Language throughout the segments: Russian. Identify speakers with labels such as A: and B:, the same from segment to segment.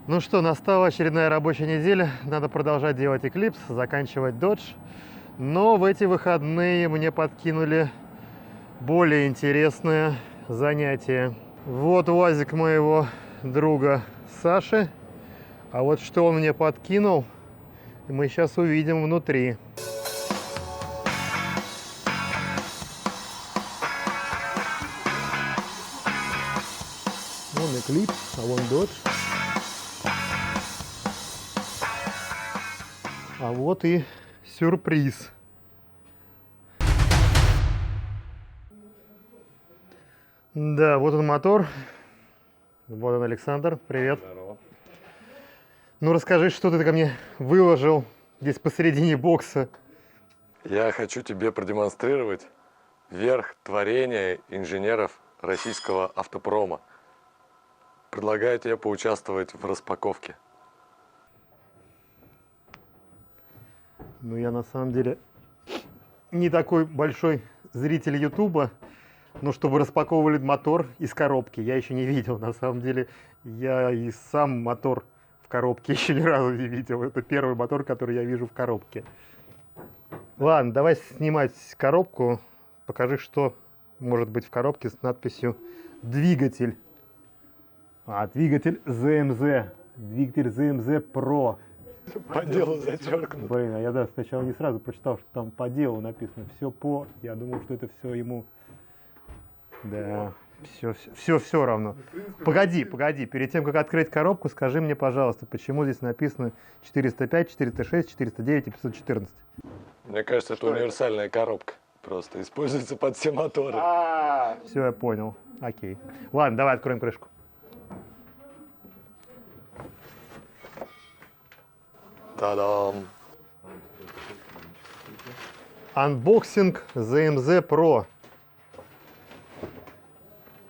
A: Ну что, настала очередная рабочая неделя. Надо продолжать делать Eclipse, заканчивать Dodge. Но в эти выходные мне подкинули более интересное занятие. Вот УАЗик моего друга Саши. А вот что он мне подкинул, мы сейчас увидим внутри. Вон Eclipse, а вон Dodge. А вот и сюрприз. Да, вот он мотор. Вот он, Александр. Привет.
B: Здорово.
A: Ну расскажи, что ты ко мне выложил здесь посередине бокса.
B: Я хочу тебе продемонстрировать верх творения инженеров российского автопрома. Предлагаю тебе поучаствовать в распаковке.
A: Ну я на самом деле не такой большой зритель Ютуба, но чтобы распаковывали мотор из коробки, я еще не видел. На самом деле я и сам мотор в коробке еще ни разу не видел. Это первый мотор, который я вижу в коробке. Ладно, давай снимать коробку. Покажи, что может быть в коробке с надписью «Двигатель». А, двигатель ZMZ. Двигатель ZMZ Pro.
B: По делу зачеркнут.
A: Блин, а я сначала не сразу прочитал, что там по делу написано. Все по. Я думал, что это все ему. Да, все равно. Погоди, перед тем, как открыть коробку, скажи мне, пожалуйста, почему здесь написано 405, 406, 409 и 514?
B: Мне кажется, это универсальная коробка. Просто используется под все моторы.
A: Все, я понял. Окей. Ладно, давай откроем крышку.
B: Та-дам!
A: Unboxing ZMZ Pro.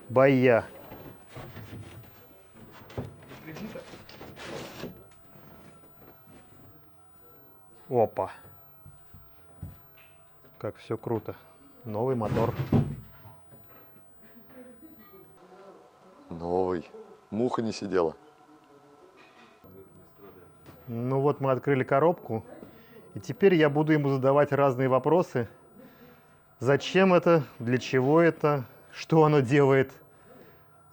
A: Боя. Опа. Как все круто. Новый мотор.
B: Новый. Муха не сидела.
A: Ну вот мы открыли коробку. И теперь я буду ему задавать разные вопросы. Зачем это? Для чего это? Что оно делает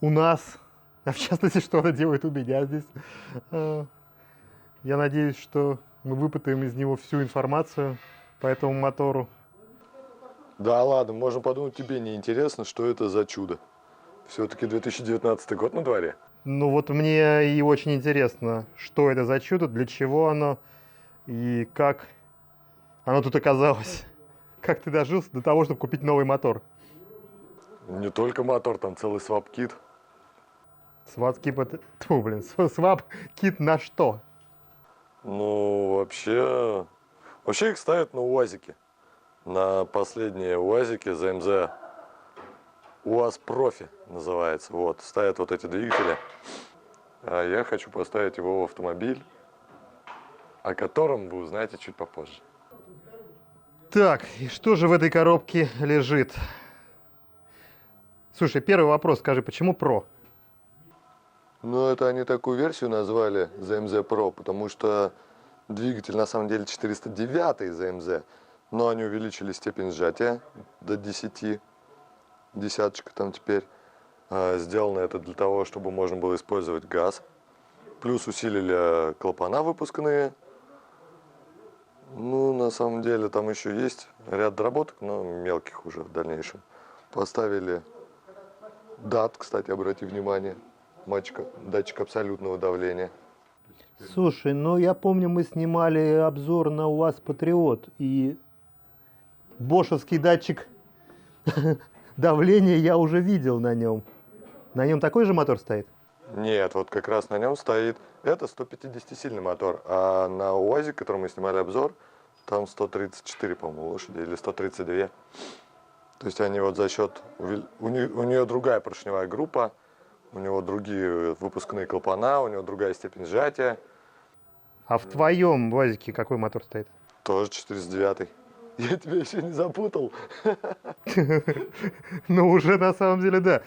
A: у нас? А в частности, что оно делает у меня здесь. Я надеюсь, что мы выпытаем из него всю информацию по этому мотору.
B: Да ладно, можно подумать, тебе не интересно, что это за чудо. Все-таки 2019 год на дворе.
A: Ну вот мне и очень интересно, что это за чудо, для чего оно и как оно тут оказалось. Как ты дожился до того, чтобы купить новый мотор?
B: Не только мотор, там целый свап-кит.
A: Свап-кит на что?
B: Ну, вообще их ставят на УАЗики. На последние УАЗики ZMZ. УАЗ Профи называется. Вот, ставят вот эти двигатели. А я хочу поставить его в автомобиль, о котором вы узнаете чуть попозже.
A: Так, и что же в этой коробке лежит? Слушай, первый вопрос, скажи, почему Pro?
B: Ну, это они такую версию назвали ZMZ Pro, потому что двигатель на самом деле 409 ZMZ, но они увеличили степень сжатия до 10, десяточка там теперь. Сделано это для того, чтобы можно было использовать газ. Плюс усилили клапана выпускные. Ну, на самом деле, там еще есть ряд доработок, но мелких уже в дальнейшем. Поставили DAT, кстати, обрати внимание, датчик абсолютного давления.
A: Слушай, ну я помню, мы снимали обзор на УАЗ Патриот, и бошевский датчик давления я уже видел на нем. На нем такой же мотор стоит?
B: Нет, вот как раз на нем стоит, это 150-сильный мотор, а на УАЗе, который мы снимали обзор, там 134, по-моему, лошади, или 132. То есть они вот за счет, у нее другая поршневая группа, у него другие выпускные клапана, у него другая степень сжатия.
A: А в твоем УАЗике какой мотор стоит?
B: Тоже 409. Я тебя еще не запутал.
A: Ну уже на самом деле да.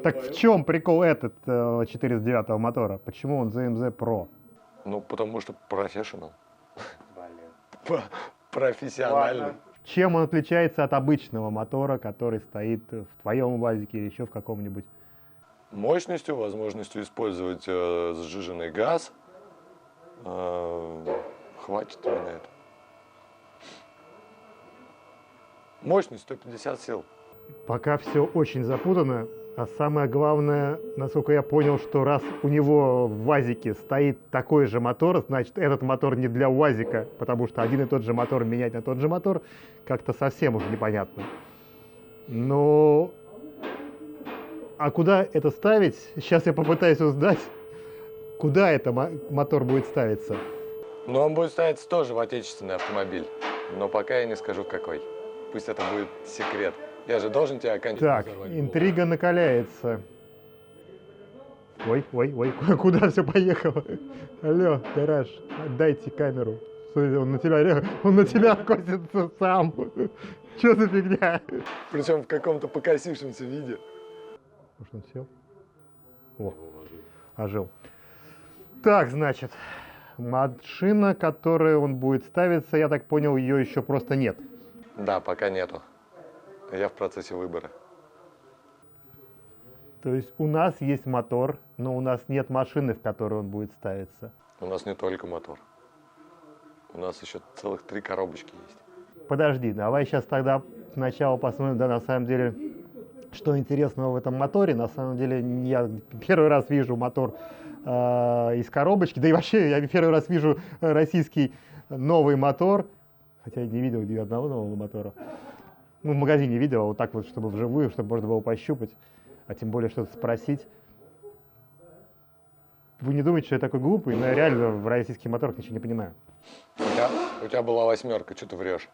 A: Так в чем прикол этот 409 мотора? Почему он ZMZ Pro?
B: Ну, потому что профессионал. Профессиональный.
A: Чем он отличается от обычного мотора, который стоит в твоем УАЗике или еще в каком-нибудь?
B: Мощностью, возможностью использовать сжиженный газ. Хватит мне на это. Мощность 150 сил.
A: Пока все очень запутано, а самое главное, насколько я понял, что раз у него в УАЗике стоит такой же мотор, значит этот мотор не для УАЗика, потому что один и тот же мотор менять на тот же мотор как-то совсем уже непонятно. Ну, а куда это ставить? Сейчас я попытаюсь узнать, куда это мотор будет ставиться.
B: Но он будет ставиться тоже в отечественный автомобиль. Но пока я не скажу какой. Пусть это будет секрет. Я же должен тебя окончательно
A: Так,
B: взорвать.
A: интрига накаляется. Ой, куда все поехало? Алло, гараж, отдайте камеру. Смотри, он на тебя косится сам. Что за фигня?
B: Причем в каком-то покосившемся виде.
A: Может, он сел? О, ожил. Так, значит, машина, которой он будет ставиться, я так понял, ее еще просто нет.
B: Да, пока нету. Я в процессе выбора.
A: То есть у нас есть мотор, но у нас нет машины, в которой он будет ставиться.
B: У нас не только мотор. У нас еще целых 3 коробочки есть.
A: Подожди, давай сейчас тогда сначала посмотрим, да, на самом деле, что интересного в этом моторе. На самом деле, я первый раз вижу мотор из коробочки, да и вообще я первый раз вижу российский новый мотор, хотя я не видел ни одного нового мотора. Ну, в магазине видел, а вот так вот, чтобы вживую, чтобы можно было пощупать, а тем более что-то спросить. Вы не думаете, что я такой глупый, но я реально в российских моторах ничего не понимаю.
B: У тебя была 8, что ты врешь?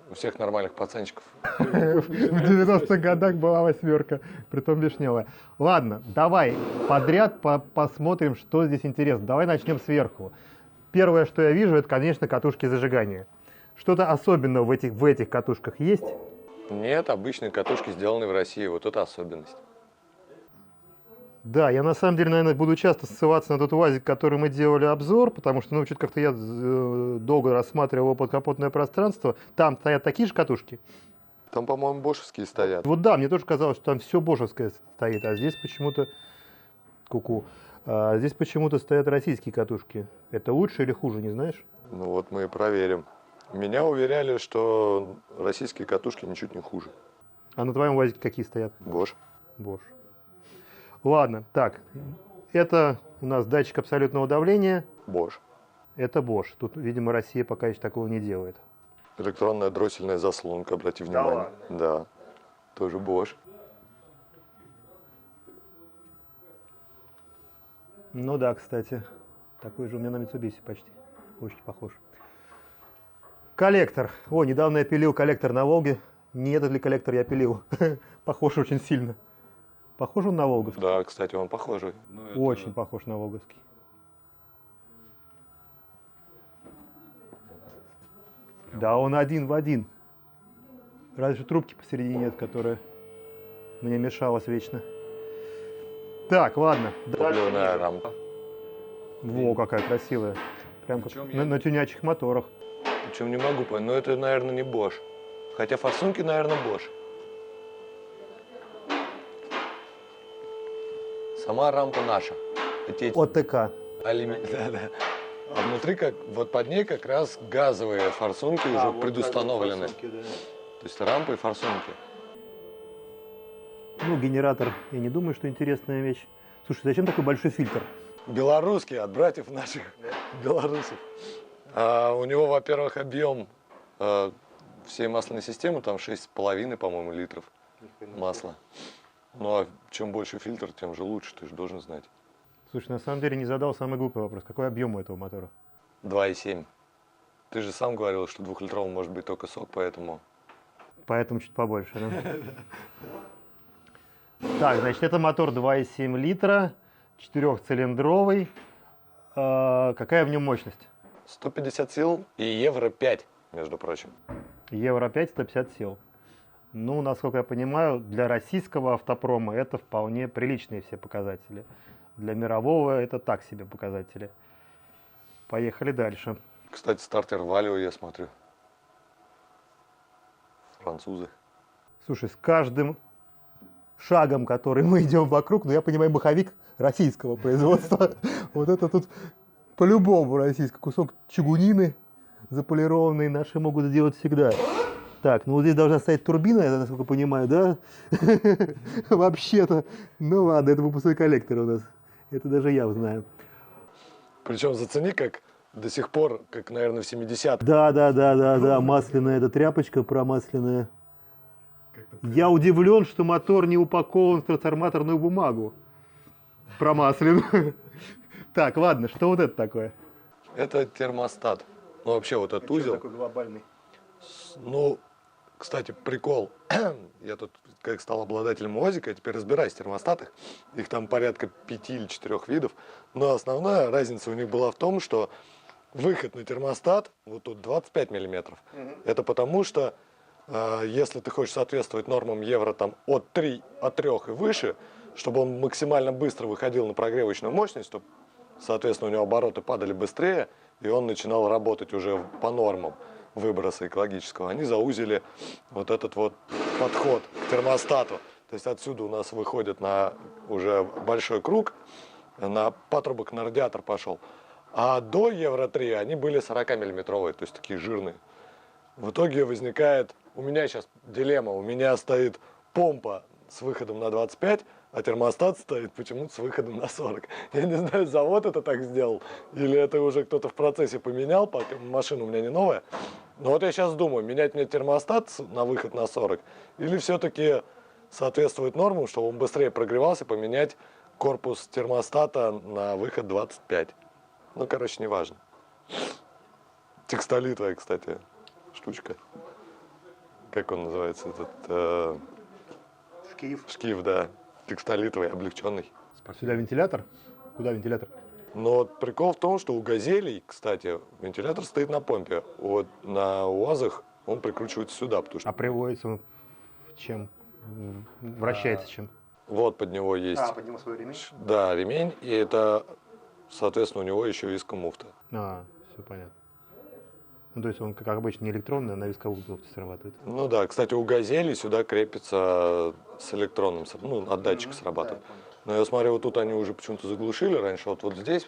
B: У всех нормальных пацанчиков.
A: В 90-х годах была 8, притом вишневая. Ладно, давай подряд посмотрим, что здесь интересно. Давай начнем сверху. Первое, что я вижу, это, конечно, катушки зажигания. Что-то особенное в этих катушках есть?
B: Нет, обычные катушки сделаны в России. Вот это особенность.
A: Да, я на самом деле, наверное, буду часто ссылаться на тот УАЗик, который мы делали обзор, потому что, ну, что-то как-то я долго рассматривал его подкапотное пространство. Там стоят такие же катушки?
B: Там, по-моему, бошевские стоят.
A: Вот да, мне тоже казалось, что там все бошевское стоит, а здесь почему-то... здесь почему-то стоят российские катушки. Это лучше или хуже, не знаешь?
B: Ну вот мы и проверим. Меня уверяли, что российские катушки ничуть не хуже.
A: А на твоем УАЗике какие стоят?
B: Бош.
A: Bosch. Ладно, так, это у нас датчик абсолютного давления,
B: Бош.
A: это Bosch. Тут, видимо, Россия пока еще такого не делает.
B: Электронная дроссельная заслонка, обрати внимание. Да, тоже Бош.
A: Ну да, кстати, такой же у меня на Mitsubishi почти, очень похож. Коллектор. О, недавно я пилил коллектор на Волге. Не этот ли коллектор я пилил? Похож очень сильно. Похож он на волговский?
B: Да, кстати, он похожий.
A: Очень похож на волговский. Да, он один в один. Разве что трубки посередине нет, которая мне мешалась вечно. Так, ладно.
B: Топливная рампа.
A: Во, какая красивая. Прям как на тюнячих моторах.
B: Причем не могу понять, но это, наверное, не Bosch. Хотя форсунки, наверное, Bosch. Сама рампа наша.
A: ОТК.
B: Да. А внутри, вот под ней как раз газовые форсунки уже вот предустановлены. Форсунки, да. То есть рампы и форсунки.
A: Ну, генератор, я не думаю, что интересная вещь. Слушай, зачем такой большой фильтр?
B: Белорусский, от братьев наших белорусов. У него, во-первых, объем всей масляной системы, там 6,5, по-моему, литров масла. Ну, а чем больше фильтр, тем же лучше, ты же должен знать.
A: Слушай, на самом деле не задал самый глупый вопрос. Какой объем у этого мотора?
B: 2,7. Ты же сам говорил, что 2-литровым может быть только сок, поэтому...
A: Поэтому чуть побольше, да? Так, значит, это мотор 2,7 литра, 4-цилиндровый. Какая в нем мощность?
B: 150 сил и евро 5, между прочим.
A: Евро 5, 150 сил. Ну, насколько я понимаю, для российского автопрома это вполне приличные все показатели. Для мирового это так себе показатели. Поехали дальше.
B: Кстати, стартер Валио я смотрю. Французы.
A: Слушай, с каждым шагом, который мы идем вокруг, ну, я понимаю, маховик российского производства. Вот это тут по-любому российский кусок чугунины заполированный наши могут сделать всегда. Так, ну вот здесь должна стоять турбина, я насколько понимаю, да? Вообще-то. Ну ладно, это выпускной коллектор у нас. Это даже я знаю.
B: Причем зацени, как до сих пор, как, наверное, в 70-х.
A: Да, масляная эта тряпочка промасленная. Я удивлен, что мотор не упакован в трансформаторную бумагу. Промаслен. Так, ладно, что вот это такое?
B: Это термостат. Ну, вообще, вот этот узел.
A: Такой глобальный.
B: Ну, кстати, прикол. Я тут, как стал обладателем УАЗика, я теперь разбираюсь в термостатах. Их там порядка 5 или 4 видов. Но основная разница у них была в том, что выход на термостат, вот тут 25 миллиметров. Это потому что, если ты хочешь соответствовать нормам евро там, от 3 и выше, чтобы он максимально быстро выходил на прогревочную мощность, чтобы, соответственно, у него обороты падали быстрее, и он начинал работать уже по нормам выброса экологического, они заузили вот этот вот подход к термостату. То есть отсюда у нас выходит на уже большой круг, на патрубок на радиатор пошел. А до Евро-3 они были 40-миллиметровые, то есть такие жирные. В итоге возникает, у меня сейчас дилемма, у меня стоит помпа с выходом на 25, а термостат стоит почему-то с выходом на 40. Я не знаю, завод это так сделал, или это уже кто-то в процессе поменял, пока машина у меня не новая. Но вот я сейчас думаю, менять мне термостат на выход на 40, или все-таки соответствует нормам, чтобы он быстрее прогревался, поменять корпус термостата на выход 25. Ну, короче, неважно. Текстолитовая, кстати, штучка. Как он называется этот? Шкив, да. Текстолитовый, облегченный.
A: Сюда вентилятор? Куда вентилятор?
B: Но вот прикол в том, что у «Газелей», кстати, вентилятор стоит на помпе. Вот на УАЗах он прикручивается сюда, потому что...
A: А приводится он чем? Вращается чем?
B: Вот под него есть...
A: под него свой ремень?
B: Да, ремень, и это, соответственно, у него еще вискомуфта.
A: Все понятно. Ну, то есть он, как обычно, не электронный, а на висковом срабатывает.
B: Ну да, кстати, у «Газелей» сюда крепится с электронным, ну, от датчика срабатывает. Но я смотрю, вот тут они уже почему-то заглушили раньше. Вот здесь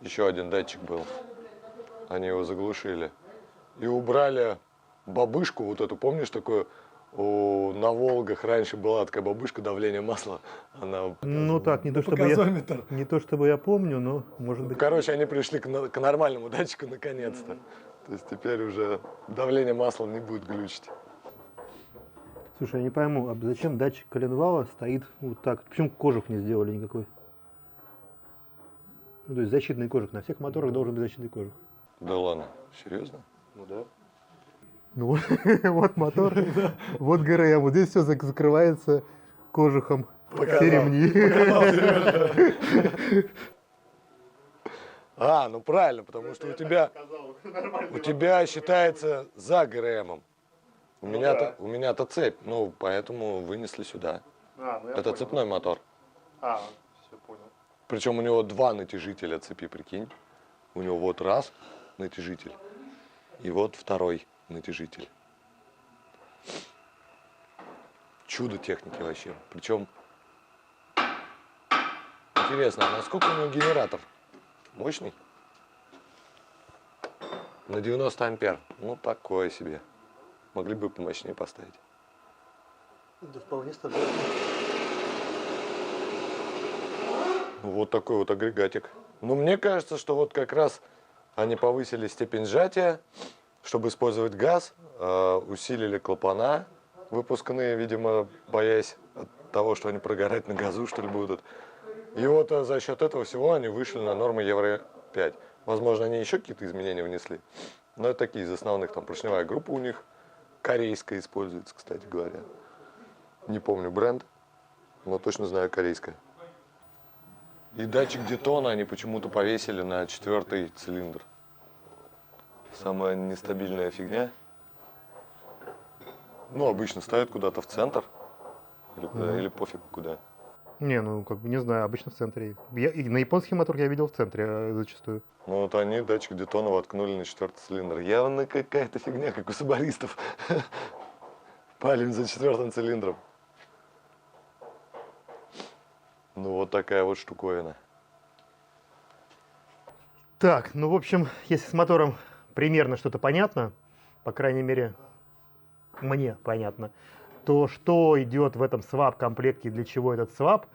B: еще один датчик был. Они его заглушили. И убрали бабышку, вот эту, помнишь, такую, на «Волгах» раньше была такая бабышка, давление масла. Она
A: Ну так, не то чтобы я помню, но может быть.
B: Короче, они пришли к нормальному датчику наконец-то. То есть теперь уже давление масла не будет глючить.
A: Слушай, я не пойму, а зачем датчик коленвала стоит вот так? Почему кожух не сделали никакой? Ну, то есть защитный кожух. На всех моторах должен быть защитный кожух.
B: Да ладно, серьезно?
A: Ну да. Ну вот мотор, вот ГРМ. Вот здесь все закрывается кожухом. Все ремни.
B: Ну правильно, потому что у тебя считается за ГРМом. У меня-то цепь, ну поэтому вынесли сюда. Это цепной мотор.
A: Все понял.
B: Причем у него 2 натяжителя цепи, прикинь. У него вот раз натяжитель, и вот второй натяжитель. Чудо техники вообще. Причем, интересно, а насколько у него генератор? Мощный? На 90 ампер. Ну, такое себе. Могли бы помощнее поставить.
A: Да вполне стандартно.
B: Вот такой вот агрегатик. Но мне кажется, что вот как раз они повысили степень сжатия, чтобы использовать газ, усилили клапана выпускные, видимо, боясь от того, что они прогорать на газу, что ли, будут. И вот за счет этого всего они вышли на нормы Евро-5. Возможно, они еще какие-то изменения внесли. Но это такие из основных. Там поршневая группа у них корейская используется, кстати говоря. Не помню бренд, но точно знаю корейская. И датчик детона они почему-то повесили на 4-й цилиндр. Самая нестабильная фигня. Ну, обычно ставят куда-то в центр. Или,
A: Мгм.
B: или пофиг куда.
A: Не, ну, как бы, не знаю, обычно в центре. И на японский мотор я видел в центре зачастую.
B: Ну, вот они датчик Детона воткнули на 4-й цилиндр. Явно какая-то фигня, как у субаристов. Палим за 4-м цилиндром. Ну, вот такая вот штуковина.
A: Так, ну, в общем, если с мотором примерно что-то понятно, по крайней мере, мне понятно, то что идет в этом свап-комплекте и для чего этот свап,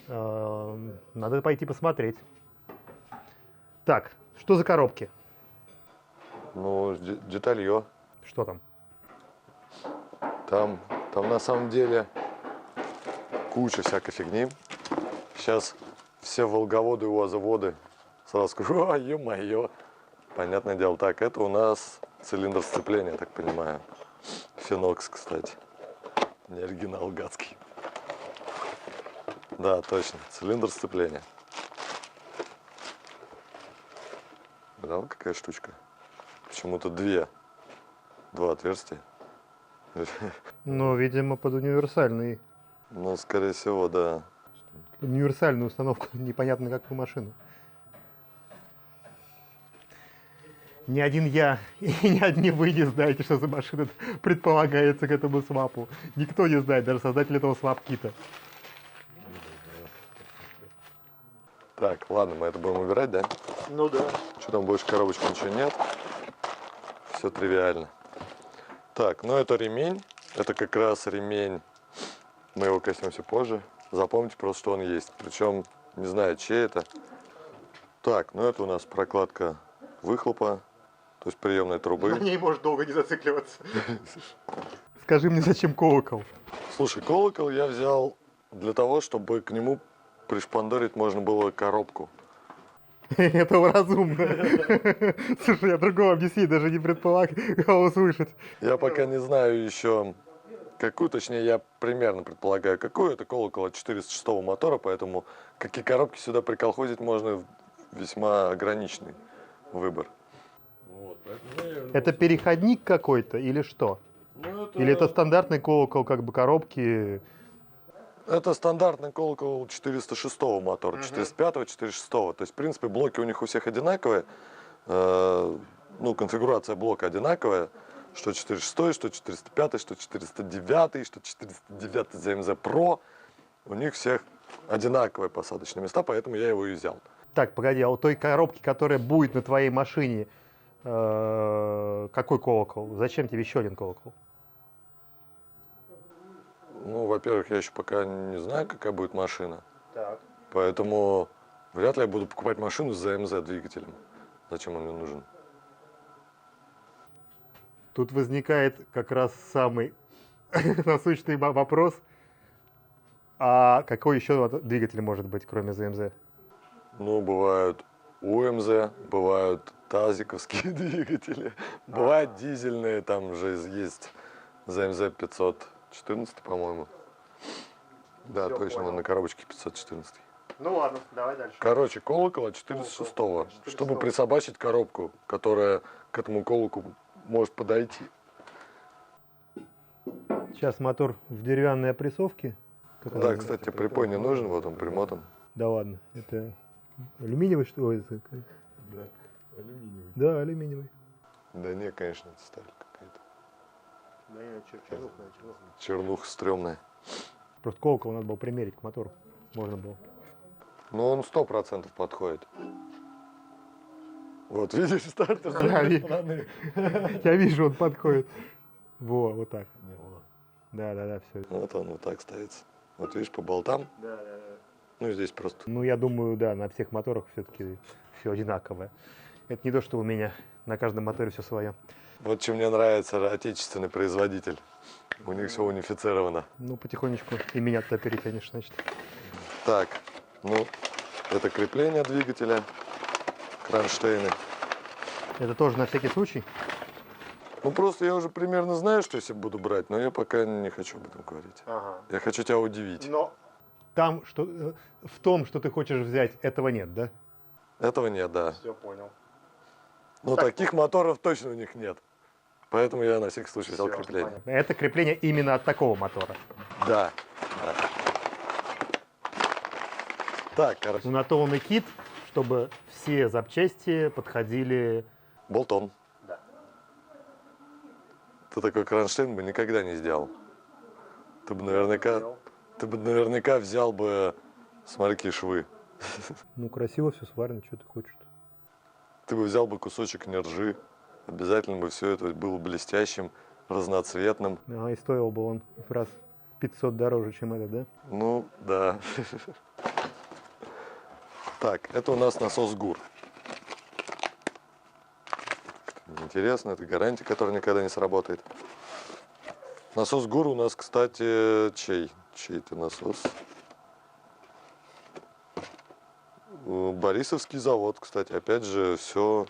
A: надо пойти посмотреть. Так, что за коробки?
B: Ну, деталье.
A: Что там?
B: Там на самом деле куча всякой фигни. Сейчас все волговоды и УАЗоводы сразу скажу, ё-моё. Понятное дело. Так, это у нас цилиндр сцепления, я так понимаю. Фенокс, кстати. Не оригинал гадский. Да, точно. Цилиндр сцепления. Видал, какая штучка? Почему-то два отверстия.
A: Ну, видимо, под универсальную
B: Скорее всего, да.
A: установку, непонятно какую машину. Ни один я и ни одни вы не знаете, что за машина предполагается к этому свапу. Никто не знает, даже создатель этого свап-кита.
B: Так, ладно, мы это будем убирать, да?
A: Ну да.
B: Что там больше коробочки ничего нет. Все тривиально. Так, ну это ремень. Это как раз ремень. Мы его коснемся позже. Запомните просто, что он есть. Причем не знаю, чей это. Так, ну это у нас прокладка выхлопа, то есть приемной трубы.
A: На ней может долго не зацикливаться. Скажи мне, зачем колокол?
B: Слушай, колокол я взял для того, чтобы к нему пришпандорить можно было коробку.
A: Это разумно. Слушай, я другого объяснить даже не предполагал услышать.
B: Я пока не знаю еще какую, точнее я примерно предполагаю, какую. Это колокол от 406 мотора, поэтому какие коробки сюда приколхозить можно весьма ограниченный выбор.
A: Это переходник какой-то или что? Или это стандартный колокол, как бы коробки?
B: Это стандартный колокол 406 мотора, 405, 406. То есть, в принципе, блоки у них у всех одинаковые. Ну, конфигурация блока одинаковая. Что 406, что 405, что 409, что 409 ZMZ Pro. У них всех одинаковые посадочные места, поэтому я его и взял.
A: Так, погоди, а у той коробки, которая будет на твоей машине, какой колокол? Зачем тебе еще один колокол?
B: Ну, во-первых, я еще пока не знаю, какая будет машина.
A: Так.
B: Поэтому вряд ли я буду покупать машину с ZMZ двигателем. Зачем он мне нужен?
A: Тут возникает как раз самый насущный вопрос. А какой еще двигатель может быть, кроме ЗМЗ?
B: Ну, бывают УМЗ, бывают тазиковские двигатели, бывают дизельные, там же есть ЗМЗ 514, по-моему. Да,
A: Всё,
B: точно,
A: понял.
B: он на коробочке 514.
A: Ну ладно, давай дальше.
B: Короче, колокол от 406, чтобы присобачить коробку, которая к этому колоколу может подойти.
A: Сейчас мотор в деревянной опрессовке.
B: Да, кстати, припой не нужен, вот он примотан.
A: Да ладно, это алюминиевый что ли?
B: Да, алюминиевый.
A: Да, алюминиевый.
B: Да не, конечно, это сталь какая-то.
A: Да,
B: Чернуха стрёмная.
A: Просто колокол надо было примерить к мотору. Можно было.
B: Но он 100% подходит. Вот, видишь, стартер с
A: Да,
B: другой стороны.
A: Я вижу, он подходит. Во, вот так. Да, все.
B: Вот он вот так ставится. Вот видишь, по болтам.
A: Да.
B: Ну, здесь просто.
A: Ну, я думаю, да, на всех моторах все-таки все одинаковое. Это не то, что у меня. На каждом моторе все свое.
B: Вот чем мне нравится отечественный производитель. У них все унифицировано.
A: Ну, потихонечку и меня туда перетянешь, значит.
B: Так, ну, это крепление двигателя, кронштейны.
A: Это тоже на всякий случай?
B: Ну, просто я уже примерно знаю, что я себе буду брать, но я пока не хочу об этом говорить.
A: Ага.
B: Я хочу тебя удивить.
A: Но там, что, в том, что ты хочешь взять, этого нет, да?
B: Этого нет, да.
A: Все понял.
B: Но
A: Так.
B: таких моторов точно у них нет. Поэтому я на всякий случай взял крепление.
A: Это крепление именно от такого мотора.
B: Да. Да. Так, короче.
A: Ну, на то он и кит, чтобы все запчасти подходили.
B: Болтон.
A: Да.
B: Ты такой кронштейн бы никогда не сделал. Ты бы наверняка взял бы, смотри, какие швы.
A: Ну, красиво все сварено, что ты хочешь.
B: Ты бы взял бы кусочек нержи, обязательно бы все это было блестящим, разноцветным.
A: А и стоил бы он в раз 500 дороже, чем это, да?
B: Ну, да. Так, это у нас насос ГУР. Интересно, это гарантия, которая никогда не сработает. Насос ГУР у нас, кстати, чей? Чей-то насос. Борисовский завод, кстати. Опять же, все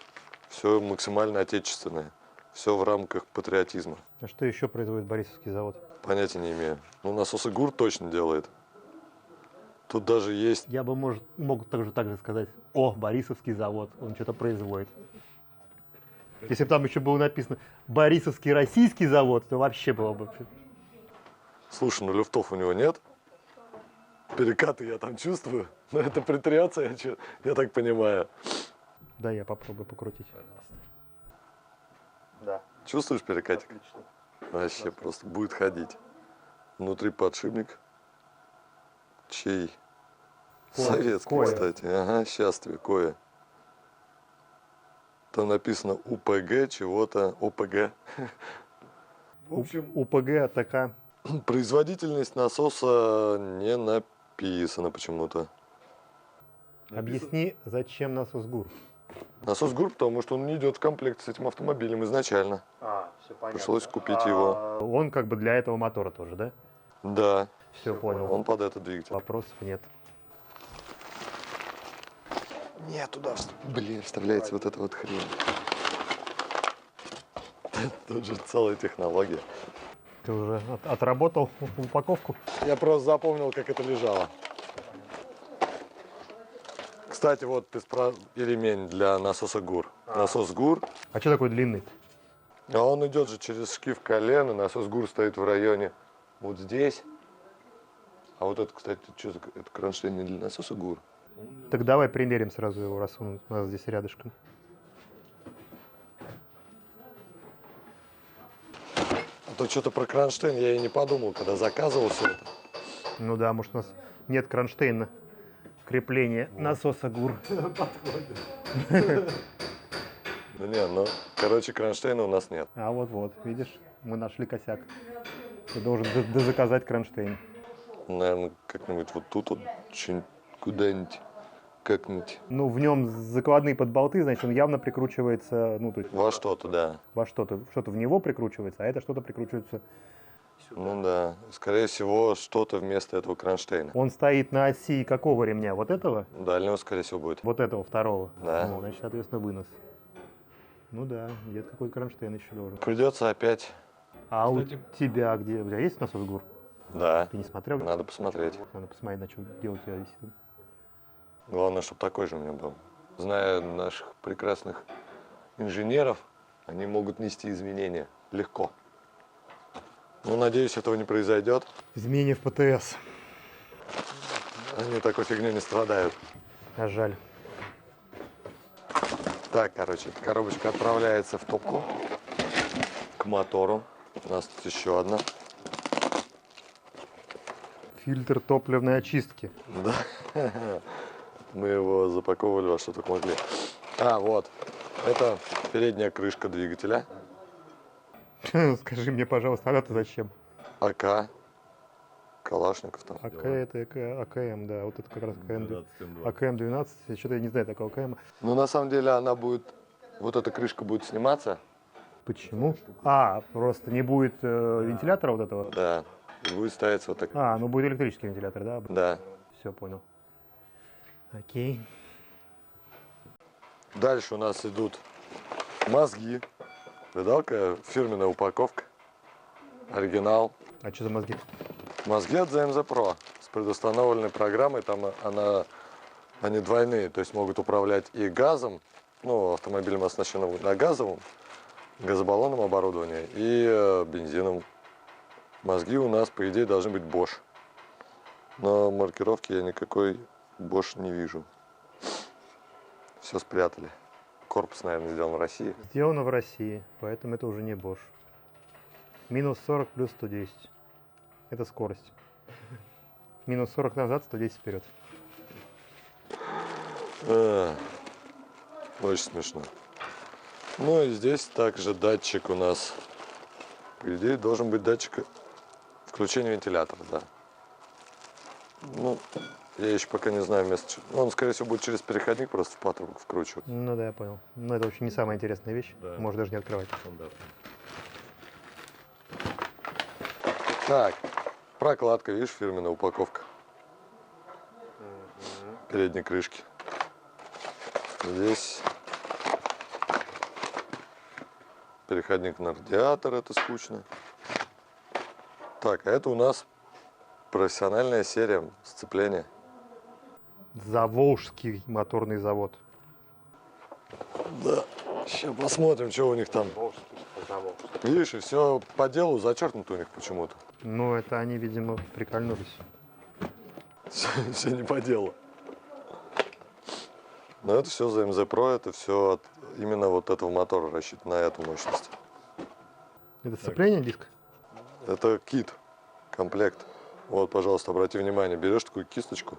B: максимально отечественное. Все в рамках патриотизма.
A: А что еще производит Борисовский завод?
B: Понятия не имею. Ну, насосы ГУР точно делает. Тут даже есть...
A: Я бы, мог так же сказать, о, Борисовский завод, он что-то производит. Если бы там еще было написано Борисовский российский завод, то вообще было бы...
B: Слушай, ну люфтов у него нет. Перекаты я там чувствую. Но это претриация, я так понимаю.
A: Да, я попробую покрутить. Да.
B: Чувствуешь перекатик?
A: Отлично.
B: Вообще просто будет ходить. Внутри подшипник. Чей? Советский,
A: Коя.
B: кстати. Ага, сейчас тебе Коя. Там написано УПГ чего-то. ОПГ. В общем,
A: УПГ, АТК.
B: производительность насоса не написано почему-то.
A: Объясни, зачем насос ГУР?
B: Насос ГУР, потому что он не идет в комплект с этим автомобилем изначально.
A: Все понятно.
B: Пришлось купить его.
A: Он как бы для этого мотора тоже, да?
B: Да,
A: Все понял.
B: он под этот двигатель.
A: Вопросов нет.
B: Нет, туда, блин, вставляется вот эта вот хрень. Тут же целая технология.
A: Ты уже отработал упаковку?
B: Я просто запомнил, как это лежало. Кстати, вот ты и ремень для насоса ГУР. Насос ГУР.
A: А что такой длинный?
B: А он идет же через шкив колена. Насос ГУР стоит в районе вот здесь. А вот это, кстати, что за это кронштейн не для насоса ГУР?
A: Так давай примерим сразу его, раз он у нас здесь рядышком.
B: А то что-то про кронштейн я и не подумал, когда заказывал все это.
A: Ну да, может у нас нет кронштейна крепления насоса ГУР.
B: Ну не, ну, короче, кронштейна у нас нет.
A: А вот, видишь, мы нашли косяк. Ты должен дозаказать кронштейн.
B: Наверное, как-нибудь вот тут вот, что-нибудь куда-нибудь, как-нибудь.
A: Ну, в нем закладные подболты, значит, он явно прикручивается, ну, то есть
B: Во что-то, да.
A: во что-то в него прикручивается, а это что-то прикручивается.
B: Ну да, скорее всего, что-то вместо этого кронштейна.
A: Он стоит на оси какого ремня? Вот этого?
B: Дальнего, скорее всего, будет.
A: Вот этого второго?
B: Да.
A: Ну, значит, соответственно, вынос. Ну да, где-то какой-то кронштейн еще должен.
B: Придется опять.
A: А у тебя где? У тебя есть насос ГУР?
B: Да,
A: Ты не смотрел?
B: надо посмотреть.
A: Надо посмотреть, на чем дело у тебя висит.
B: Главное, чтобы такой же у меня был. Зная наших прекрасных инженеров, они могут нести изменения легко. Ну, надеюсь, этого не произойдет.
A: Изменения в ПТС.
B: Они такой фигней не страдают.
A: А жаль.
B: Так, короче, эта коробочка отправляется в топку к мотору. У нас тут еще одна.
A: Фильтр топливной очистки.
B: Да. Мы его запаковывали во что только могли. А, вот. Это передняя крышка двигателя.
A: Скажи мне, пожалуйста, а это зачем?
B: АК. Калашников там.
A: АК это АКМ, да, вот это как раз АКМ-12, что-то я не знаю такого АКМ.
B: Ну, на самом деле, она будет, вот эта крышка будет сниматься.
A: Почему? А, просто не будет вентилятора вот этого?
B: Да. И будет ставиться вот так.
A: А, ну будет электрический вентилятор, да?
B: Да.
A: Все, понял. Окей.
B: Дальше у нас идут мозги. Видал, какая фирменная упаковка? Оригинал.
A: А что за мозги?
B: Мозги от ZMZ Pro с предустановленной программой. Там они двойные, то есть могут управлять и газом, ну, автомобилем оснащенным на газовом газобаллонным оборудование и бензином. Мозги у нас, по идее, должны быть Bosch. Но маркировки я никакой Bosch не вижу. Все спрятали. Корпус, наверное, сделан в России.
A: Сделано в России, поэтому это уже не Bosch. Минус 40 плюс 110. Это скорость. Минус 40 назад, 110 вперед.
B: Очень смешно. Ну и здесь также датчик у нас. По идее, должен быть датчик включения вентилятора, да. Ну, я еще пока не знаю место. Он, скорее всего, будет через переходник просто в патрубок вкручивать.
A: Ну да, я понял. Но это вообще не самая интересная вещь.
C: Да.
A: Можешь даже не открывать.
B: Так, прокладка, видишь, фирменная упаковка. Передней крышки. Здесь переходник на радиатор, это скучно. Так, а это у нас профессиональная серия сцепления.
A: Заволжский моторный завод.
B: Да, сейчас посмотрим, что у них там. Видишь, и все по делу зачеркнуто у них почему-то.
A: Ну, это они, видимо, прикольнулись.
B: Все не по делу. Но это все за МЗ Pro, это все от именно вот этого мотора рассчитано на эту мощность.
A: Это сцепление диска?
B: Это кит, комплект. Вот, пожалуйста, обрати внимание, берешь такую кисточку,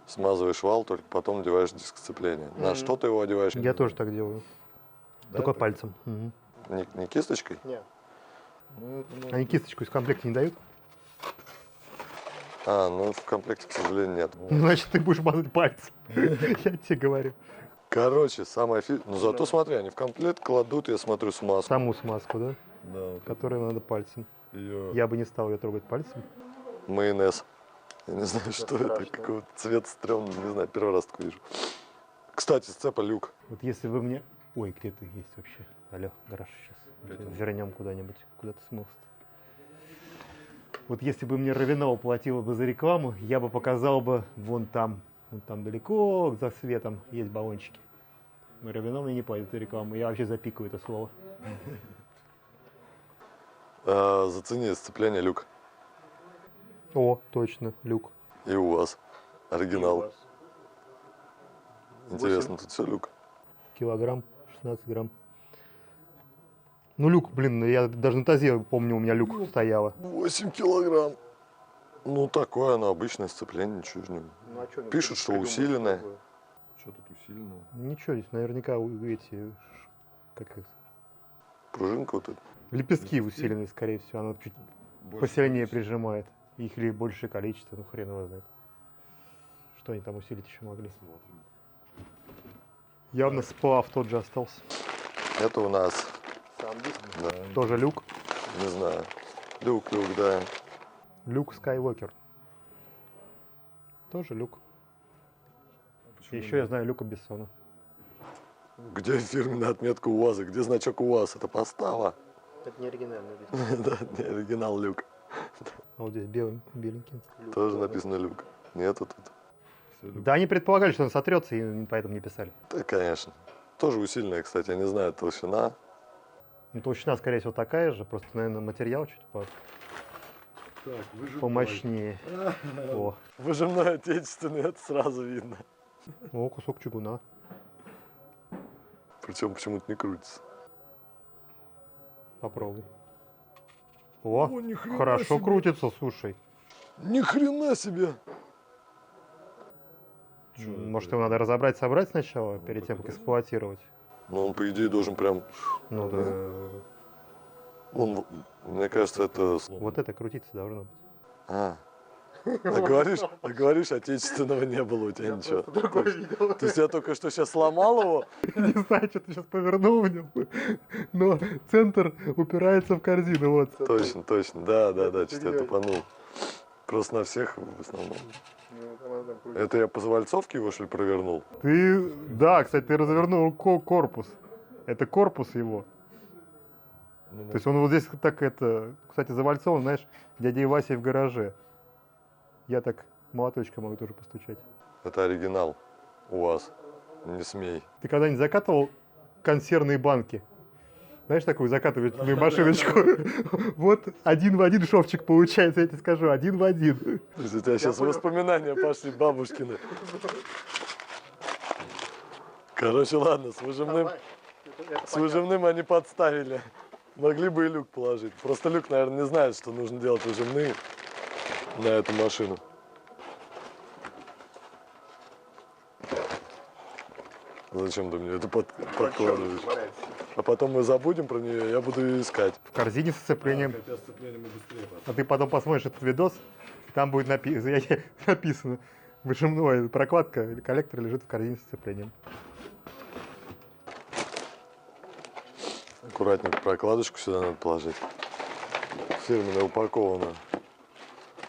B: смазываешь вал, только потом надеваешь диск сцепления. На что ты его одеваешь?
A: Я тоже так делаю. Только пальцем. Мгм.
B: Не кисточкой?
A: Нет.
C: Ну, это
A: Они кисточку из комплекта не дают?
B: Ну в комплекте, к сожалению, нет.
A: Ну, значит, ты будешь мазать пальцем. Я тебе говорю.
B: Короче, самое Ну зато смотри, они в комплект кладут, я смотрю, смазку.
A: Саму смазку, да?
C: Да, вот
A: Которую надо пальцем.
C: ее...
A: Я бы не стал ее трогать пальцем.
B: Майонез. Я не знаю, что это, какой цвет стрёмный, не знаю, первый раз такой вижу. Кстати, сцепа люк.
A: Вот если вы мне... Ой, где ты есть вообще? Алло, гараж сейчас. Вернем куда-нибудь. Куда ты смылся? Вот если бы мне Равенау платила бы за рекламу, я бы показал бы вон там далеко за светом есть баллончики. Но Равенау мне не платит за рекламу, я вообще запикаю это слово.
B: Зацени сцепление люк.
A: О, точно, люк.
B: И у вас. Оригинал. Интересно, тут все люк.
A: Килограмм, 16 грамм. Ну, люк, блин, я даже на тазе помню, у меня люк стояло.
B: 8 килограмм. Ну, такое оно, обычное сцепление, ничего же не... Пишут, что усиленное.
C: Что тут усиленного?
A: Ничего, здесь наверняка эти, как их,
B: Пружинка вот эта.
A: лепестки усиленные, скорее всего, оно чуть посильнее прижимает. Их ли большее количество, ну хрен его знает. Что они там усилить еще могли? Явно сплав тот же остался.
B: Это у нас, да,
A: Тоже люк.
B: не знаю. Люк, да.
A: Люк Скайуокер. Тоже люк. Еще я знаю Люка Бессона.
B: Где фирменная отметка УАЗа? Где значок УАЗ? Это постава.
A: Это не оригинальный.
B: Да, не оригинал люк.
A: А вот здесь беленький.
B: Тоже написано люк. Нету тут.
A: Да, они предполагали, что он сотрется, и поэтому не писали.
B: Да, конечно. Тоже усиленная, кстати, я не знаю, толщина.
A: Ну, толщина, скорее всего, такая же, просто, наверное, материал чуть
C: Так,
A: помощнее. О,
B: Выжимной отечественный, это сразу видно.
A: о, кусок чугуна.
B: Причем почему-то не крутится.
A: Попробуй. О,
C: О, ни хрена
A: хорошо
C: себе.
A: крутится, слушай.
B: Ни хрена себе!
A: Может, его надо разобрать, собрать сначала, перед тем, как эксплуатировать?
B: Ну, он, по идее, должен прям...
A: Ну да.
B: Он, мне кажется, это...
A: Вот это крутиться должно быть.
B: А говоришь, отечественного не было у тебя ничего. То есть я только что сейчас сломал его?
A: Не знаю, что ты сейчас повернул в нем, но центр упирается в корзину, вот.
B: Точно, да, что-то я тупанул. Просто на всех в основном. Это я по завальцовке его, что ли, провернул?
A: Ты, да, кстати, ты развернул корпус. Это корпус его. То есть он вот здесь так это, кстати, завальцован, знаешь, дядей Васей в гараже. Я так молоточком могу тоже постучать.
B: Это оригинал у вас. Не смей.
A: Ты когда-нибудь закатывал консервные банки Знаешь, такую закатывательную машиночку? Вот один в один шовчик получается, я тебе скажу, один в один.
B: То есть у тебя сейчас воспоминания пошли бабушкины. Короче, ладно, с выжимным они подставили. Могли бы и люк положить. Просто люк, наверное, не знает, что нужно делать выжимные на эту машину. Зачем ты мне это подкладываешь? А потом мы забудем про нее, я буду ее искать.
A: В корзине с сцеплением.
C: Хотя сцепление мы быстрее
A: А ты потом посмотришь этот видос, и там будет написано, выжимной прокладка или коллектор лежит в корзине с сцеплением.
B: Аккуратненько прокладочку сюда надо положить. Фирменно упакованную.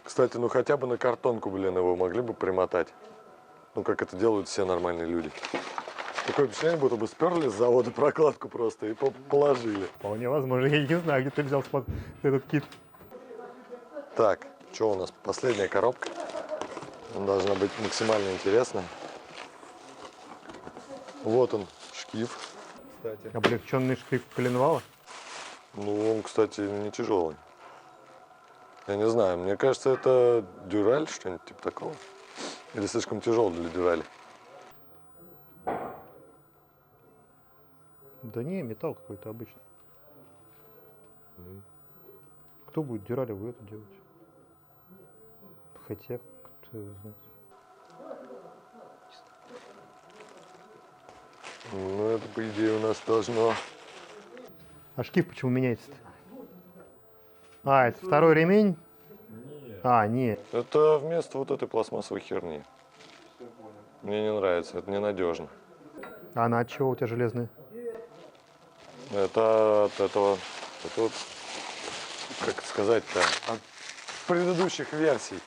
B: Кстати, ну хотя бы на картонку, блин, его могли бы примотать. Ну, как это делают все нормальные люди. Такое впечатление, будто бы сперли с завода прокладку просто и положили.
A: Вполне возможно. Я не знаю, где ты взял этот кит.
B: Так, что у нас? Последняя коробка. Она должна быть максимально интересная. Вот он, шкив.
C: кстати.
A: Облегченный шкив коленвала.
B: Ну, он, кстати, не тяжелый. Я не знаю, мне кажется, это дюраль, что-нибудь типа такого. Или слишком тяжелый для дюрали.
A: Да не, металл какой-то обычный. Кто будет дюралевую это делать? Хотя, кто его знает.
B: Ну, это, по идее, у нас должно...
A: А шкив почему меняется-то? А, это второй ремень?
C: Нет.
A: А, нет.
B: Это вместо вот этой пластмассовой херни. Мне не нравится, это ненадежно.
A: А она от чего у тебя железная?
B: Это от этого... Это вот, как это сказать-то? От предыдущих версий.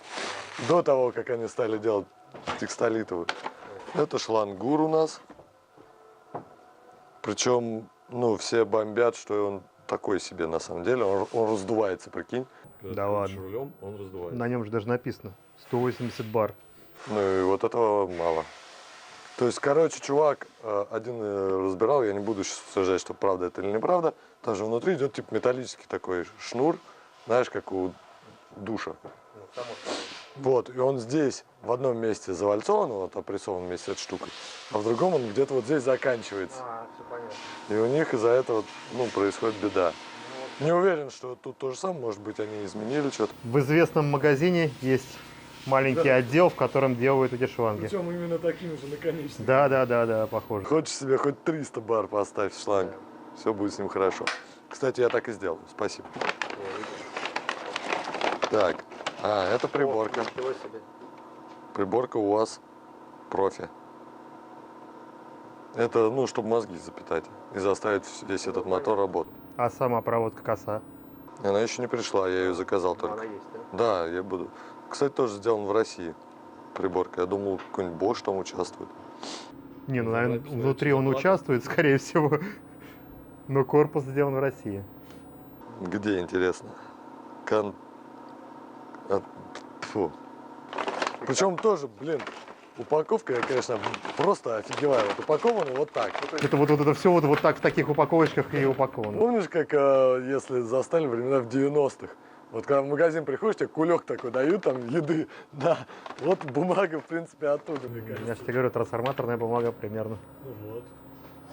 B: До того, как они стали делать текстолитовую. Это шлангур у нас. Причем, ну, все бомбят, что он такой себе на самом деле. Он раздувается, прикинь.
C: Когда
A: Да
C: ты
A: ладно.
C: крутишь рулем, он раздувается.
A: На нем же даже написано 180 бар.
B: Ну и вот этого мало. То есть, короче, чувак один разбирал, я не буду сейчас утверждать, что правда это или неправда. Там же внутри идет типа металлический такой шнур, знаешь, как у душа. Вот, и он здесь в одном месте завальцован, вот опрессован вместе с этой штукой, а в другом он где-то вот здесь заканчивается.
A: Все понятно.
B: И у них из-за этого, ну, происходит беда. Не уверен, что тут то же самое, может быть, они изменили что-то.
A: В известном магазине есть маленький отдел, в котором делают эти шланги.
C: Причем именно такими же наконечниками.
A: Да, похоже.
B: Хочешь себе хоть 300 бар поставь в шланг, все будет с ним хорошо. Кстати, я так и сделал, спасибо. Так, это приборка. Приборка у вас профи. Это, ну, чтобы мозги запитать и заставить весь этот мотор работать.
A: А сама проводка коса?
B: Она еще не пришла, я ее заказал только.
A: есть, да?
B: Да, я буду. Кстати, тоже сделан в России приборка. Я думал, какой-нибудь Bosch там участвует.
A: Не, ну, наверное,
C: Запись,
A: внутри он
C: зарплата.
A: участвует, скорее всего. Но корпус сделан в России.
B: Где, интересно? Тьфу. Причем тоже, блин, упаковка, я, конечно, просто офигеваю. Вот упаковано вот так.
A: Это вот это все вот так в таких упаковочках и упаковано.
B: Помнишь, как если застали времена в 90-х? Вот когда в магазин приходишь, тебе кулек такой дают, там, еды. Да, вот бумага, в принципе, оттуда, мне
A: Я
B: кажется.
A: же тебе говорю, трансформаторная бумага примерно
C: Ну вот.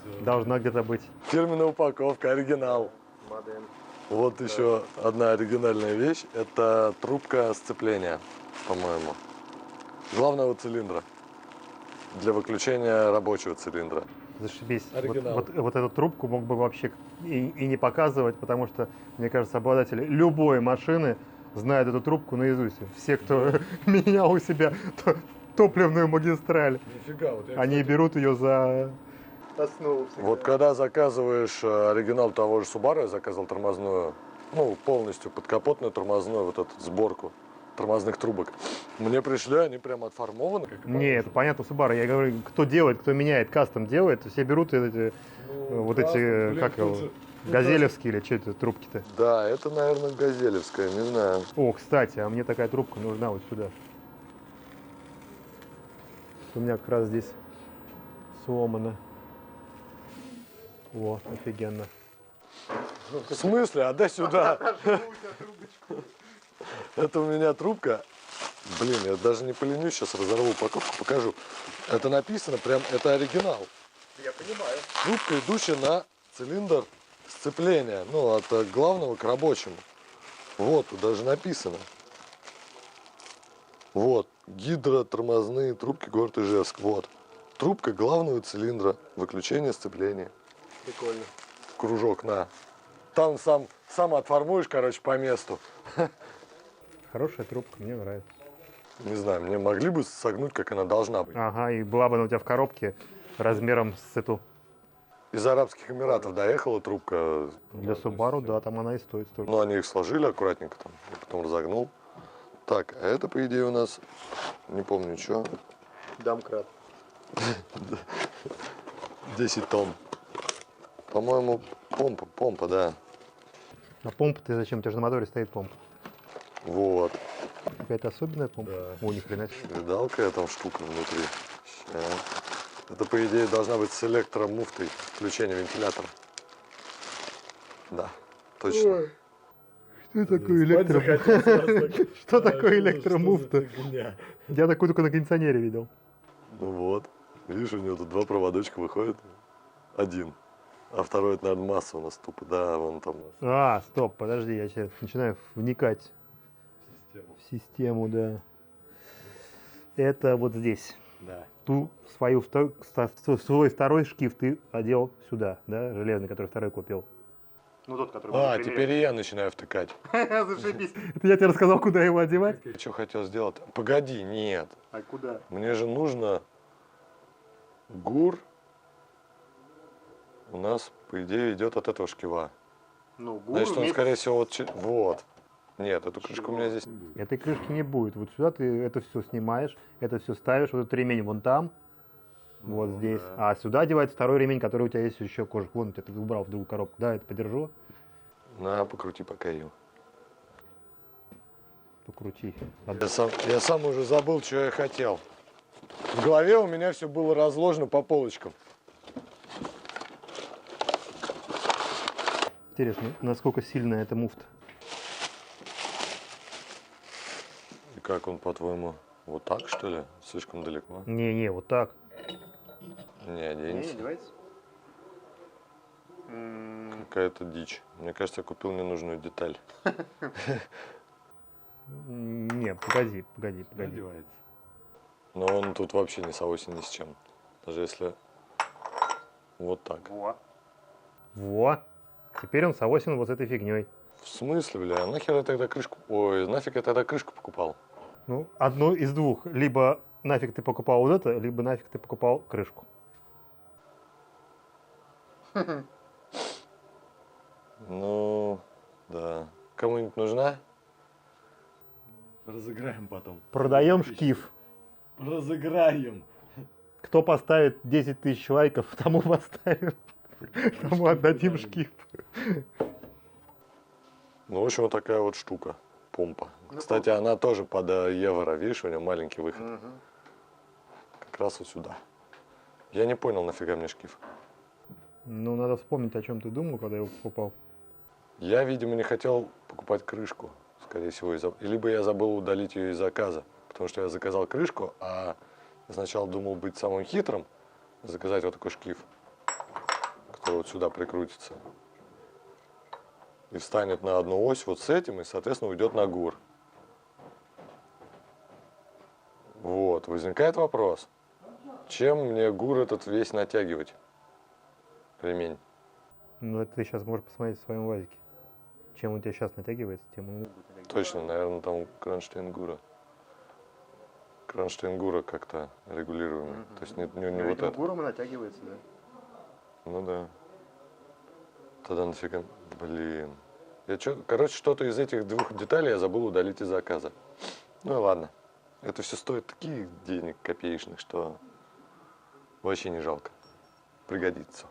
C: Всё.
A: должна где-то быть.
B: Фирменная упаковка, оригинал. Вот еще одна оригинальная вещь. Это трубка сцепления, по-моему. Главного цилиндра. Для выключения рабочего цилиндра.
A: Зашибись.
C: Оригинал.
A: Вот эту трубку мог бы вообще и не показывать, потому что, мне кажется, обладатели любой машины знают эту трубку наизусть. Все, кто менял у себя топливную магистраль,
C: Нифига, вот я,
A: они
C: кстати,
A: берут ее за основу.
B: Вот когда заказываешь оригинал того же Subaru, я заказывал тормозную, ну, полностью подкапотную тормозную, вот эту сборку тормозных трубок. Мне пришли, они прям отформованы. Как
A: Не, это понятно, Subaru. Я говорю, кто делает, кто меняет, кастом делает, все берут эти,
C: ну,
A: вот
C: классно,
A: эти,
C: блин,
A: как
C: тут
A: его,
C: же- ну,
A: газелевские или что это трубки-то.
B: Да, это, наверное, газелевская, не знаю.
A: О, кстати, а мне такая трубка нужна вот сюда. У меня как раз здесь сломано. О, офигенно.
B: В смысле? Отдай сюда. Это у меня трубка. Блин, я даже не поленюсь, сейчас разорву упаковку, покажу. Это написано прям, это оригинал.
A: Я понимаю.
B: Трубка, идущая на цилиндр сцепления. Ну, от главного к рабочему. Вот, тут даже написано. Вот, гидротормозные трубки город Ижевск. Вот. Трубка главного цилиндра, выключение сцепления.
A: Прикольно.
B: Кружок на. Там сам отформуешь, короче, по месту.
A: Хорошая трубка, мне нравится.
B: Не знаю, мне могли бы согнуть, как она должна быть.
A: Ага, и была бы она у тебя в коробке размером с эту.
B: Из Арабских Эмиратов доехала трубка.
A: Для Subaru, да, там она и стоит столько.
B: Но они их сложили аккуратненько там, и потом разогнул. Так, а это, по идее, у нас, не помню, что.
A: Домкрат.
B: 10 тонн. По-моему, помпа, да.
A: А помпа ты зачем? У тебя же на моторе стоит помпа.
B: Вот.
A: Какая-то особенная помпа?
C: Да.
A: О, ни хрена себе.
B: Видал, какая там штука внутри? Ща. Это, по идее, должна быть с электромуфтой включения вентилятора. Да, точно.
A: Что такое
C: Спать захотел сразу так.
A: Что
C: А,
A: такое
C: что за
A: электромуфта?
C: фигня?
A: Я такую только на кондиционере видел.
B: Ну вот. Видишь, у него тут два проводочка выходит. Один. А второй, это, наверное, масса у нас тупо. Да, вон там.
A: А, стоп, подожди, я сейчас начинаю вникать
C: Система.
A: в систему, да. Это вот здесь.
C: Да.
A: Ту свой второй шкив ты одел сюда, да, железный, который второй купил. Ну тот, который.
B: Теперь и я начинаю втыкать.
A: Зашибись. Это я тебе рассказал, куда его одевать?
B: Что хотел сделать? Погоди, нет.
A: А куда?
B: Мне же нужно ГУР. У нас, по идее, идет от этого шкива.
A: Ну,
B: Значит, он, скорее всего, вот. Нет, эту крышку у меня здесь.
A: Этой крышки не будет. Вот сюда ты это все снимаешь, это все ставишь, вот этот ремень вон там, вот здесь.
C: да.
A: А сюда одевается второй ремень, который у тебя есть еще кожух. Вон ты убрал в другую коробку. Да, это подержу.
B: На, покрути пока ее.
A: Покрути.
B: Я сам уже забыл, что я хотел. В голове у меня все было разложено по полочкам.
A: Интересно, насколько сильная эта муфта?
B: И как он, по-твоему, вот так, что ли? Слишком далеко?
A: Не, вот так.
B: Не оденется.
A: одевается.
B: Какая-то дичь. Мне кажется, я купил ненужную деталь.
A: Не, погоди.
C: Одевается.
B: Но он тут вообще не соосен ни с чем. Даже если вот так.
A: Во. Теперь он соосен вот с этой фигней.
B: В смысле, бля? Нахер я тогда крышку... Ой, нафиг я тогда крышку покупал?
A: Ну, одно из двух. Либо нафиг ты покупал вот это, либо нафиг ты покупал крышку.
B: Ну, да. Кому-нибудь нужна?
C: Разыграем потом.
A: Продаем шкив.
C: Разыграем.
A: Кто поставит 10 тысяч лайков, тому поставим. Тому отдадим шкив.
B: Ну, в общем, вот такая вот штука. Помпа. Кстати, она тоже под евро. Видишь, у нее маленький выход. Как раз вот сюда. Я не понял, нафига мне шкив.
A: Ну, надо вспомнить, о чем ты думал, когда его покупал.
B: Я, видимо, не хотел покупать крышку, скорее всего. Либо я забыл удалить ее из заказа. Потому что я заказал крышку, а я сначала думал быть самым хитрым, заказать вот такой шкив, который вот сюда прикрутится. И встанет на одну ось вот с этим, и, соответственно, уйдет на ГУР. Вот, возникает вопрос. Чем мне ГУР этот весь натягивать? Ремень.
A: Ну, это ты сейчас можешь посмотреть в своем ВАЗике. Чем он у тебя сейчас натягивается, тем он и будет натягиваться.
B: Точно, наверное, там кронштейн ГУРа. Кронштейн ГУРа как-то регулируемый. То есть не вот это.
A: Гуром и натягивается, да.
B: Ну да. Тогда нафига. Блин. Короче, что-то из этих двух деталей я забыл удалить из заказа. Ну и ладно. Это все стоит таких денег копеечных, что вообще не жалко. Пригодится.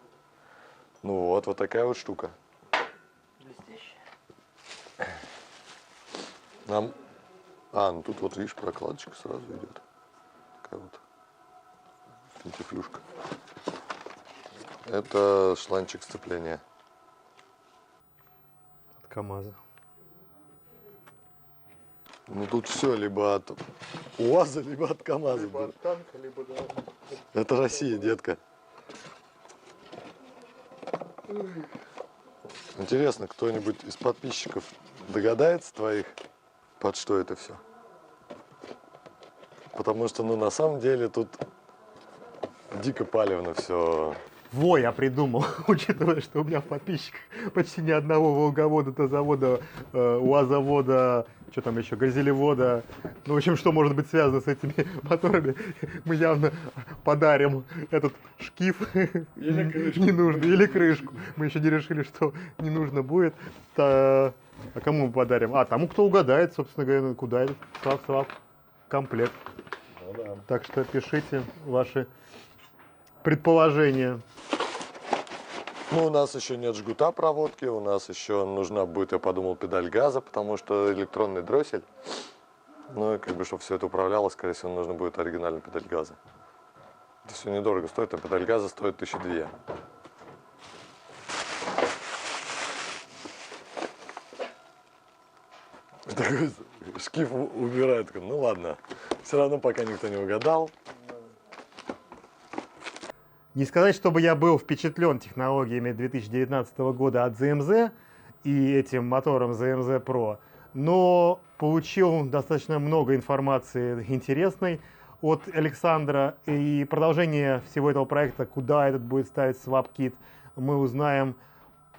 B: Ну вот такая вот штука. Нам... ну тут вот, видишь, прокладочка сразу идет. Такая вот финтифлюшка. Это шланчик сцепления.
A: КамАЗа.
B: Ну тут все либо от УАЗа, либо от КамАЗа.
A: Либо от танка, либо да.
B: Это Россия, детка. Интересно, кто-нибудь из подписчиков догадается твоих, под что это все? Потому что, ну, на самом деле тут дико палевно все.
A: Во, я придумал, учитывая, что у меня в подписчиках почти ни одного волговода, тазовода, УАЗовода, что там еще, газелевода. Ну, в общем, что может быть связано с этими моторами, мы явно подарим этот шкив.
C: Или крышку.
A: Не нужно, или крышку. Мы еще не решили, что не нужно будет. А кому мы подарим? А, тому, кто угадает, собственно говоря, куда этот комплект.
C: Ну да.
A: Так что пишите ваши предположения.
B: Ну, у нас еще нет жгута проводки, у нас еще нужна будет, я подумал, педаль газа, потому что электронный дроссель. Ну, и как бы, чтобы все это управлялось, скорее всего, нужно будет оригинальная педаль газа. Это все недорого стоит, а педаль газа стоит 1002. Такой шкив убирает, такой, ну ладно, все равно пока никто не угадал.
A: Не сказать, чтобы я был впечатлен технологиями 2019 года от ZMZ и этим мотором ZMZ Pro, но получил достаточно много информации интересной от Александра. И продолжение всего этого проекта, куда этот будет ставить SwapKit, мы узнаем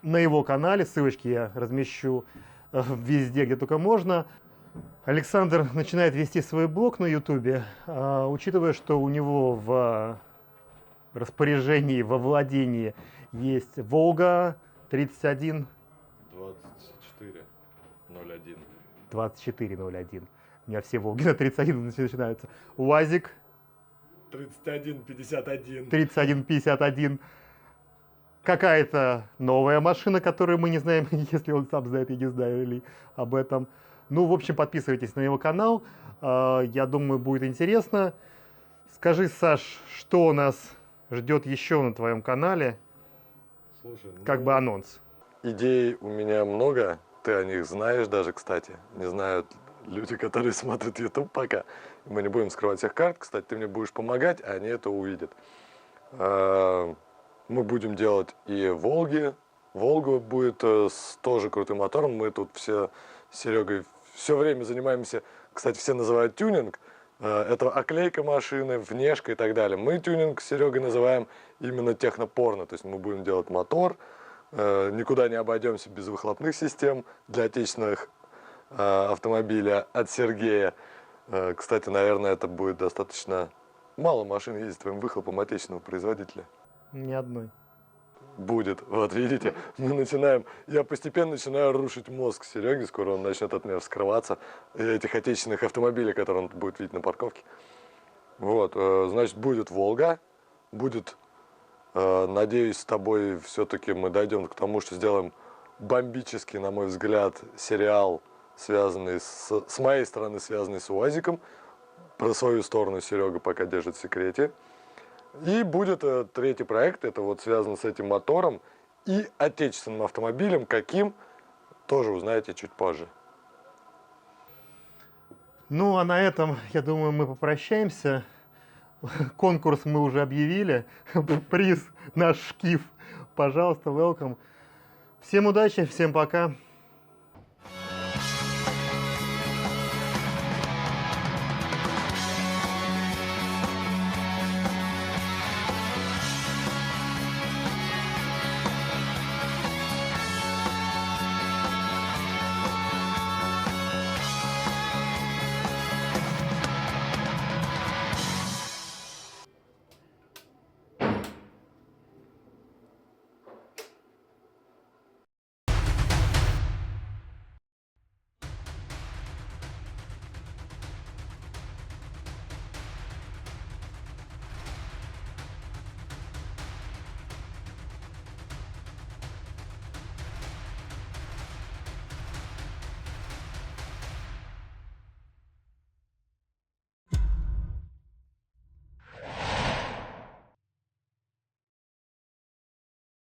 A: на его канале. Ссылочки я размещу везде, где только можно. Александр начинает вести свой блог на YouTube, учитывая, что у него в распоряжении, во владении есть Волга 31
C: 2401.
A: 2401. У меня все Волги на 31 начинаются. УАЗик
C: 3151.
A: 3151. Какая-то новая машина, которую мы не знаем, если он сам знает, я не знаю ли об этом. Ну, в общем, подписывайтесь на его канал. Я думаю, будет интересно. Скажи, Саш, что у нас ждет еще на твоем канале?
C: Слушай,
A: Как бы анонс.
B: Идей у меня много, ты о них знаешь даже, кстати. Не знают люди, которые смотрят YouTube пока. Мы не будем скрывать всех карт. Кстати, ты мне будешь помогать, а они это увидят. Мы будем делать и Волги. Волга будет с тоже крутым мотором. Мы тут все с Серегой все время занимаемся, кстати, все называют тюнинг. Это оклейка машины, внешка и так далее. Мы тюнинг с Серегой называем именно технопорно. То есть мы будем делать мотор, никуда не обойдемся без выхлопных систем для отечественных автомобилей от Сергея. Кстати, наверное, это будет достаточно мало машин ездить с твоим выхлопом отечественного производителя.
A: Ни одной.
B: Будет. Вот видите, мы начинаем, я постепенно начинаю рушить мозг Сереги, скоро он начнет от меня вскрываться, этих отечественных автомобилей, которые он будет видеть на парковке. Вот, значит, будет Волга, будет, надеюсь, с тобой все-таки мы дойдем к тому, что сделаем бомбический, на мой взгляд, сериал, связанный с моей стороны, связанный с УАЗиком. Про свою сторону Серега пока держит в секрете. И будет третий проект, это вот связано с этим мотором и отечественным автомобилем, каким, тоже узнаете чуть позже.
A: Ну, а на этом, я думаю, мы попрощаемся. Конкурс мы уже объявили. Приз наш шкив. Пожалуйста, welcome. Всем удачи, всем пока.